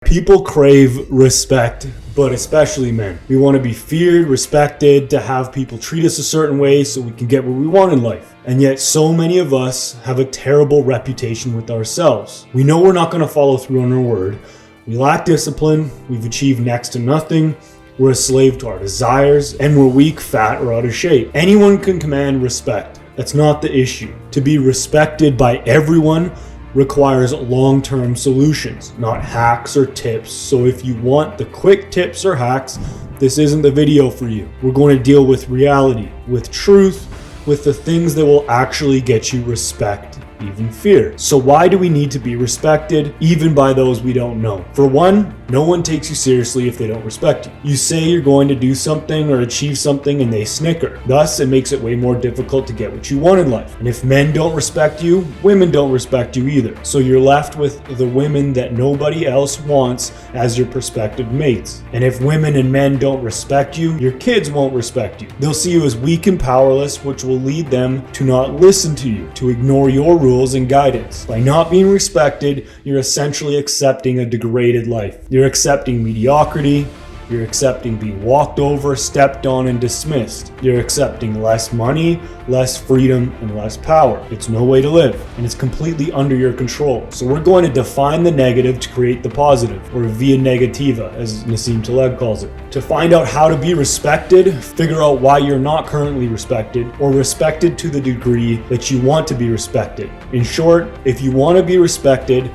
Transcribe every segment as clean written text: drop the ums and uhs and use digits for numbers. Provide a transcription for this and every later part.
People crave respect, but especially men. We want to be feared, respected, to have people treat us a certain way so we can get what we want in life. And yet so many of us have a terrible reputation with ourselves. We know we're not going to follow through on our word. We lack discipline. We've achieved next to nothing. We're a slave to our desires, and we're weak, fat, or out of shape. Anyone can command respect. That's not the issue. To be respected by everyone requires long-term solutions, not hacks or tips. So if you want the quick tips or hacks, this isn't the video for you. We're going to deal with reality, with truth, with the things that will actually get you respect, even fear. So why do we need to be respected, even by those we don't know? For one, no one takes you seriously if they don't respect you. You say you're going to do something or achieve something and they snicker. Thus, it makes it way more difficult to get what you want in life. And if men don't respect you, women don't respect you either. So you're left with the women that nobody else wants as your prospective mates. And if women and men don't respect you, your kids won't respect you. They'll see you as weak and powerless, which will lead them to not listen to you, to ignore your rules and guidance. By not being respected, you're essentially accepting a degraded life. You're accepting mediocrity. You're accepting being walked over, stepped on, and dismissed. You're accepting less money, less freedom, and less power. It's no way to live, and it's completely under your control. So we're going to define the negative to create the positive, or via negativa, as Nassim Taleb calls it. To find out how to be respected, figure out why you're not currently respected, or respected to the degree that you want to be respected. In short, if you want to be respected,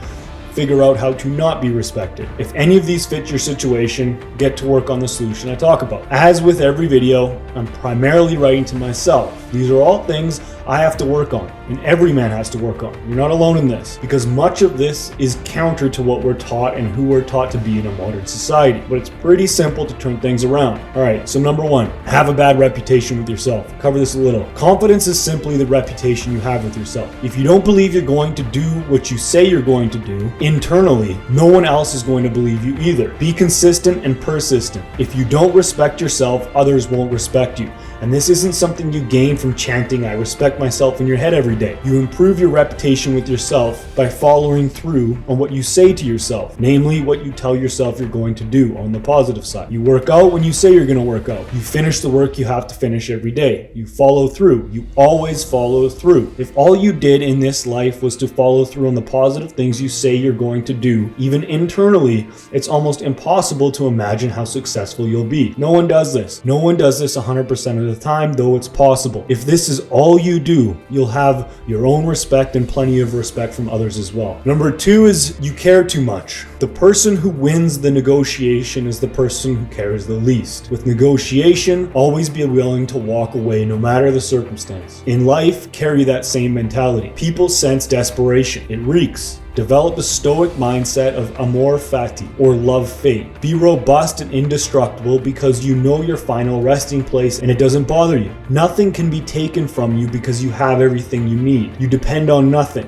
figure out how to not be respected. If any of these fit your situation, get to work on the solution I talk about. As with every video, I'm primarily writing to myself. These are all things I have to work on, and every man has to work on. You're not alone in this, because much of this is counter to what we're taught and who we're taught to be in a modern society. But it's pretty simple to turn things around. All right, so number one, have a bad reputation with yourself. Cover this a little. Confidence is simply the reputation you have with yourself. If you don't believe you're going to do what you say you're going to do internally, no one else is going to believe you either. Be consistent and persistent. If you don't respect yourself, others won't respect you. And this isn't something you gain from chanting, "I respect myself," in your head every day. You improve your reputation with yourself by following through on what you say to yourself, namely what you tell yourself you're going to do on the positive side. You work out when you say you're going to work out. You finish the work you have to finish every day. You follow through. You always follow through. If all you did in this life was to follow through on the positive things you say you're going to do, even internally, it's almost impossible to imagine how successful you'll be. No one does this. No one does this 100% of the time, though it's possible. If this is all you do, you'll have your own respect and plenty of respect from others as well. Number two is you care too much. The person who wins the negotiation is the person who cares the least. With negotiation, always be willing to walk away no matter the circumstance. In life, carry that same mentality. People sense desperation. It reeks. Develop a stoic mindset of amor fati, or love fate. Be robust and indestructible because you know your final resting place and it doesn't bother you. Nothing can be taken from you because you have everything you need. You depend on nothing.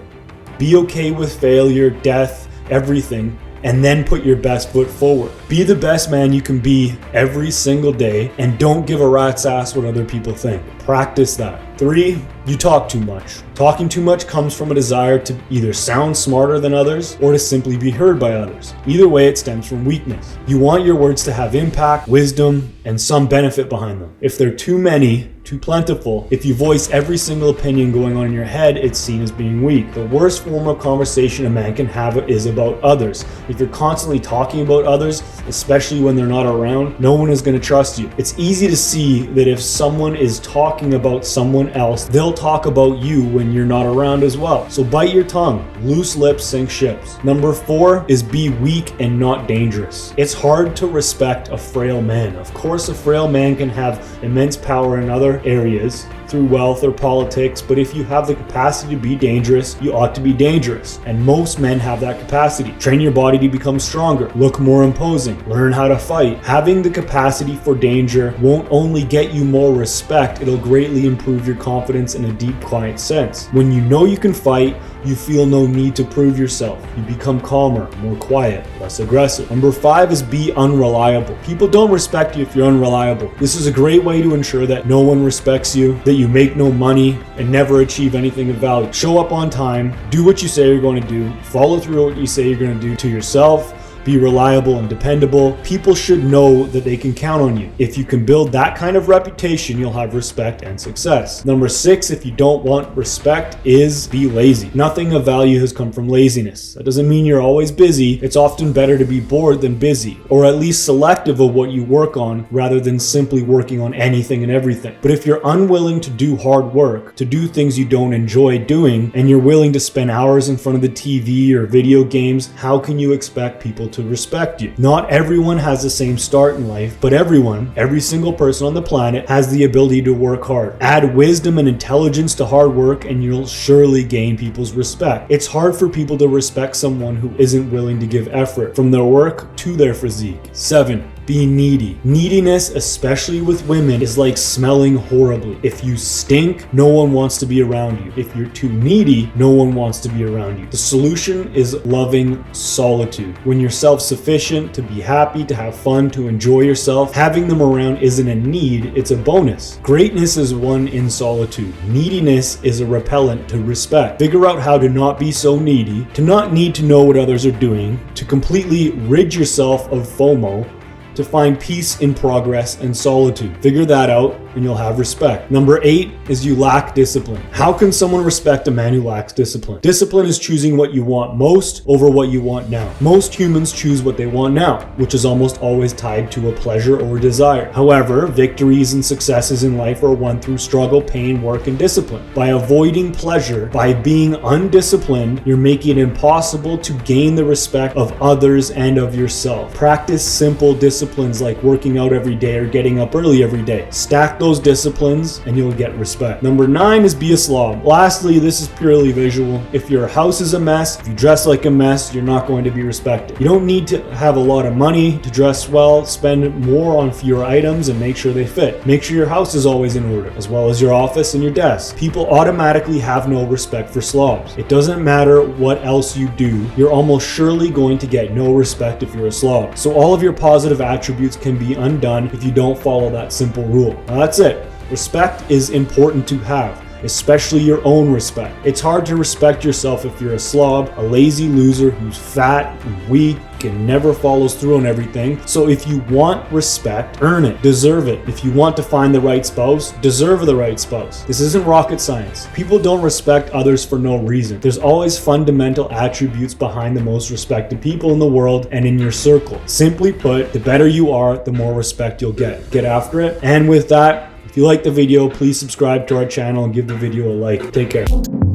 Be okay with failure, death, everything, and then put your best foot forward. Be the best man you can be every single day, and don't give a rat's ass what other people think. Practice that. 3, you talk too much. Talking too much comes from a desire to either sound smarter than others or to simply be heard by others. Either way, it stems from weakness. You want your words to have impact, wisdom, and some benefit behind them. If they're too many, too plentiful, if you voice every single opinion going on in your head, it's seen as being weak. The worst form of conversation a man can have is about others. If you're constantly talking about others, especially when they're not around, no one is going to trust you. It's easy to see that if someone is talking about someone else, they'll talk about you when you're not around as well. So bite your tongue. Loose lips sink ships. Number 4 is be weak and not dangerous. It's hard to respect a frail man. Of course, a frail man can have immense power in other areas through wealth or politics, but if you have the capacity to be dangerous, you ought to be dangerous. And most men have that capacity. Train your body to become stronger, look more imposing, learn how to fight. Having the capacity for danger won't only get you more respect, it'll greatly improve your confidence in a deep, quiet sense. When you know you can fight, you feel no need to prove yourself. You become calmer, more quiet, less aggressive. Number 5 is be unreliable. People don't respect you if you're unreliable. This is a great way to ensure that no one respects you, that you make no money, and never achieve anything of value. Show up on time, do what you say you're going to do, follow through what you say you're going to do to yourself, be reliable and dependable. People should know that they can count on you. If you can build that kind of reputation, you'll have respect and success. Number 6, if you don't want respect, is be lazy. Nothing of value has come from laziness. That doesn't mean you're always busy. It's often better to be bored than busy, or at least selective of what you work on rather than simply working on anything and everything. But if you're unwilling to do hard work, to do things you don't enjoy doing, and you're willing to spend hours in front of the TV or video games, how can you expect people to respect you? Not everyone has the same start in life, but everyone, every single person on the planet, has the ability to work hard. Add wisdom and intelligence to hard work and you'll surely gain people's respect. It's hard for people to respect someone who isn't willing to give effort, from their work to their physique. 7, be needy. Neediness, especially with women, is like smelling horribly. If you stink, no one wants to be around you. If you're too needy, no one wants to be around you. The solution is loving solitude. When you're self-sufficient, to be happy, to have fun, to enjoy yourself, having them around isn't a need, it's a bonus. Greatness is won in solitude. Neediness is a repellent to respect. Figure out how to not be so needy, to not need to know what others are doing, to completely rid yourself of FOMO, to find peace in progress and solitude. Figure that out and you'll have respect. Number 8 is you lack discipline. How can someone respect a man who lacks discipline? Discipline is choosing what you want most over what you want now. Most humans choose what they want now, which is almost always tied to a pleasure or a desire. However, victories and successes in life are won through struggle, pain, work, and discipline. By avoiding pleasure, by being undisciplined, you're making it impossible to gain the respect of others and of yourself. Practice simple disciplines like working out every day or getting up early every day. Stack those disciplines and you'll get respect. Number 9 is be a slob. Lastly, this is purely visual. If your house is a mess, if you dress like a mess, you're not going to be respected. You don't need to have a lot of money to dress well. Spend more on fewer items and make sure they fit. Make sure your house is always in order, as well as your office and your desk. People automatically have no respect for slobs. It doesn't matter what else you do, you're almost surely going to get no respect if you're a slob. So all of your positive attributes can be undone if you don't follow that simple rule. Now that's it. Respect is important to have, especially your own respect. It's hard to respect yourself if you're a slob, a lazy loser who's fat and weak and never follows through on everything. So if you want respect, earn it, deserve it. If you want to find the right spouse, deserve the right spouse. This isn't rocket science. People don't respect others for no reason. There's always fundamental attributes behind the most respected people in the world and in your circle. Simply put, the better you are, the more respect you'll get. Get after it. And with that, if you like the video, please subscribe to our channel and give the video a like. Take care.